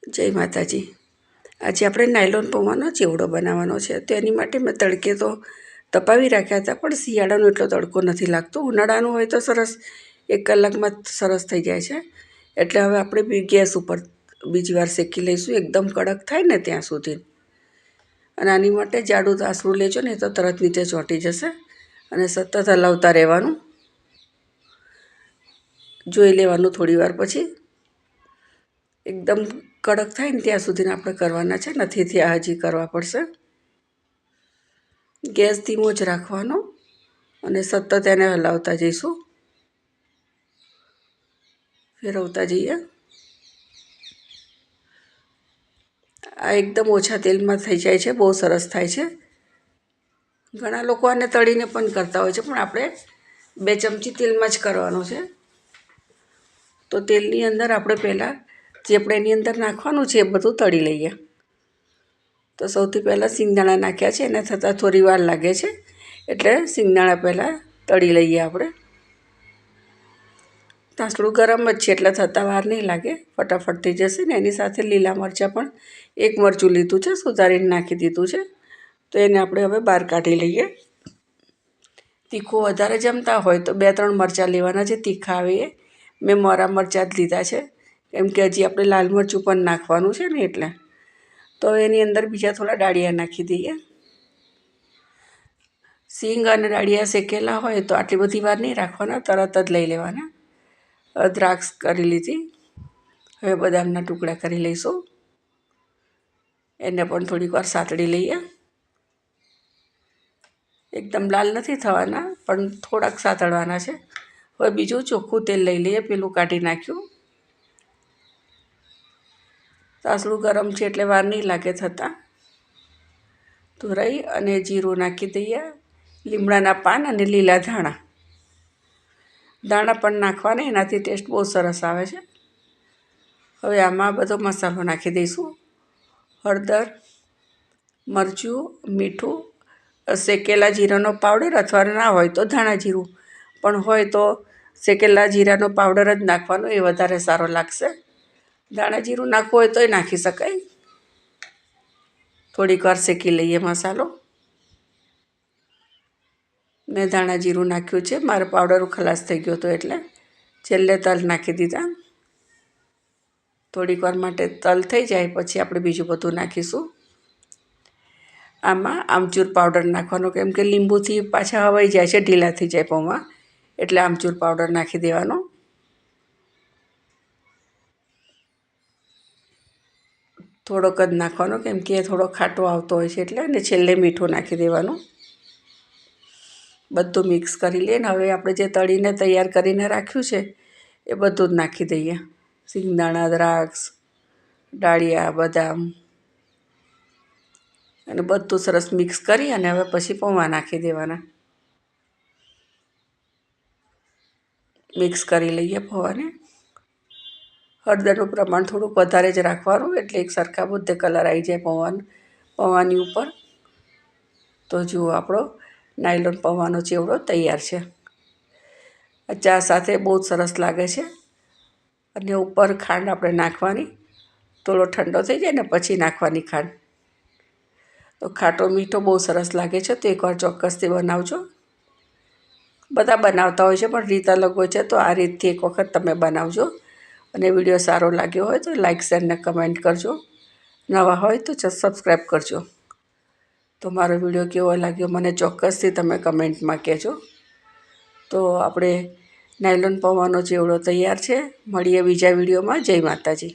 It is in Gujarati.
જય માતાજી। આજે આપણે નાયલોન પૌવાનો ચેવડો બનાવવાનો છે। તો એની માટે મેં તડકે તો તપાવી રાખ્યા હતા, પણ શિયાળાનો એટલો તડકો નથી લાગતો। ઉનાળાનું હોય તો સરસ 1 કલાકમાં સરસ થઈ જાય છે। એટલે હવે આપણે ગેસ ઉપર બીજી વાર શેકી લઈશું, એકદમ કડક થાય ને ત્યાં સુધી। અને આની માટે જાડું તાસરું લેજો ને તો તરત નીચે ચોંટી જશે, અને સતત હલાવતા રહેવાનું। જોઈ લેવાનું થોડી વાર પછી એકદમ કડક થાય ને ત્યાં સુધીને આપણે કરવાના છે, નથી થયા હજી કરવા પડશે। ગેસ ધીમો જ રાખવાનો અને સતત એને હલાવતા જઈશું, ફેરવતા જઈએ। આ એકદમ ઓછા તેલમાં થઈ જાય છે, બહુ સરસ થાય છે। ઘણા લોકો આને તળીને પણ કરતા હોય છે, પણ આપણે 2 ચમચી તેલમાં જ કરવાનો છે। તો તેલની અંદર આપણે પહેલાં જે આપણે એની અંદર નાખવાનું છે એ બધું તળી લઈએ। તો સૌથી પહેલાં સિંગદાણા નાખ્યા છે, એને થતાં થોડી વાર લાગે છે, એટલે સિંગદાણા પહેલાં તળી લઈએ આપણે। તાસડું ગરમ જ છે એટલે થતાં વાર નહીં લાગે, ફટાફટ થઈ જશે ને। એની સાથે લીલા મરચાં પણ 1 મરચું લીધું છે, સુધારીને નાખી દીધું છે। તો એને આપણે હવે બહાર કાઢી લઈએ। તીખું વધારે જમતા હોય તો 2-3 મરચાં લેવાના, જે તીખા આવે એ। મેં મોરા મરચાં જ લીધા છે, કેમ કે હજી આપણે લાલ મરચું પણ નાખવાનું છે ને એટલે। તો એની અંદર બીજા થોડા ડાળિયા નાખી દઈએ। સિંગ અને ડાળિયા શેકેલા હોય તો આટલી બધી વાર નહીં રાખવાના, તરત જ લઈ લેવાના। દ્રાક્ષ કરી લીધી, હવે બદામના ટુકડા કરી લઈશું, એને પણ થોડીક વાર સાતળી લઈએ। એકદમ લાલ નથી થવાના, પણ થોડાક સાતળવાના છે। હવે બીજું ચોખ્ખું તેલ લઈ લઈએ, પેલું કાઢી નાખ્યું। તાસડું ગરમ છે એટલે વાર નહીં લાગે થતાં। તો રાઈ અને જીરું નાખી દઈએ, લીમડાના પાન અને લીલા ધાણા પણ નાખવાના, એનાથી ટેસ્ટ બહુ સરસ આવે છે। હવે આમાં બધો મસાલો નાખી દઈશું, હળદર, મરચું, મીઠું, શેકેલા જીરાનો પાવડર, અથવા ના હોય તો ધાણા જીરું પણ હોય તો શેકેલા જીરાનો પાવડર જ નાખવાનો, એ વધારે સારો લાગશે। ધાણા જીરું નાખવું હોય તોય નાખી શકાય। થોડીક વાર શેકી લઈએ મસાલો। મેં ધાણા જીરું નાખ્યું છે, મારો પાવડર ખલાસ થઈ ગયો હતો એટલે છેલ્લે તલ નાખી દીધા। થોડીક વાર માટે તલ થઈ જાય પછી આપણે બીજું બધું નાખીશું। આમાં આમચૂર પાવડર નાખવાનો, કેમ કે લીંબુથી પાછા હવાઈ જાય છે, ઢીલા થઈ જાય પૌવા, એટલે આમચૂર પાવડર નાખી દેવાનો। થોડોક જ નાખવાનો, કેમ કે એ થોડો ખાટો આવતો હોય છે એટલે, અને છેલ્લે મીઠું નાખી દેવાનું। બધું મિક્સ કરી લઈએ ને હવે આપણે જે તળીને તૈયાર કરીને રાખ્યું છે એ બધું જ નાખી દઈએ। સિંગદાણા, દ્રાક્ષ, ડાળિયા, બદામ, અને બધું સરસ મિક્સ કરી અને હવે પછી પૌવા નાખી દેવાના। મિક્સ કરી લઈએ પૌવાને। હળદરનું પ્રમાણ થોડુંક વધારે જ રાખવાનું, એટલે એક સરખા બધે કલર આવી જાય પૌવાની ઉપર। તો જુઓ, આપણો નાયલોન પૌવાનો ચેવડો તૈયાર છે। આ ચા સાથે બહુ સરસ લાગે છે। અને ઉપર ખાંડ આપણે નાખવાની, થોડો ઠંડો થઈ જાય ને પછી નાખવાની ખાંડ। તો ખાટો મીઠો બહુ સરસ લાગે છે, તો એકવાર ચોક્કસથી બનાવજો। બધા બનાવતા હોય છે પણ રીત અલગ હોય છે, તો આ રીતથી એક વખત તમે બનાવજો। અને વિડીયો સારો લાગ્યો હોય તો લાઇક, શેર ને કમેન્ટ કરજો। નવા હોય તો સબસ્ક્રાઈબ કરજો। તો મારો વિડીયો કેવો લાગ્યો મને ચોક્કસથી તમે કમેન્ટમાં કહેજો। તો આપણે નાયલોન પૌવાનો ચેવડો તૈયાર છે। મળીએ બીજા વિડીયોમાં। જય માતાજી।